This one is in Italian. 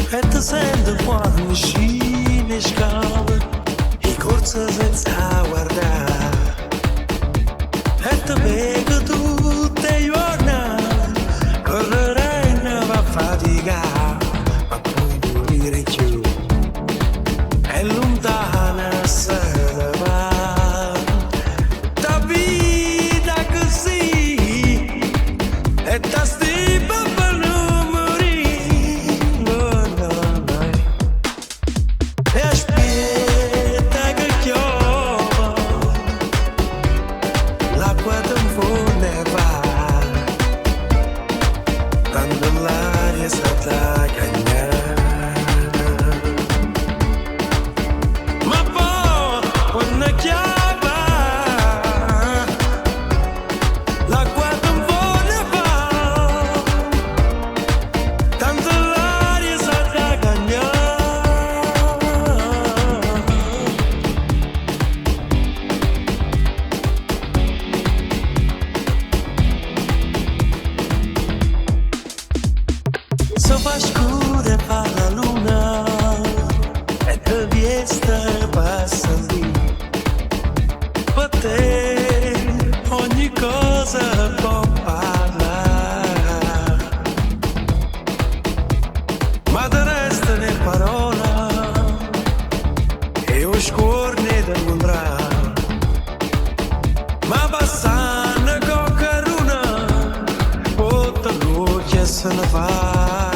e ti sento quando usci le scale e corsa senza guardare e ti vedo tutte le giornate correrai e non va a faticare ma poi morire più è lontana se ne va da vita così e da sti per non morire no, no, no. E aspetta che piova l'acqua non vuole va quando l'aria sta a cagnare ma poi quando chiama l'acqua non vuole va tanto l'aria sta a cagnare sopra scura e fa la luna e te viesta passa lì per te ogni cosa può parlare ma te resta le parole e o scorne da incontrare ma passando con caruna o te lo che se ne fa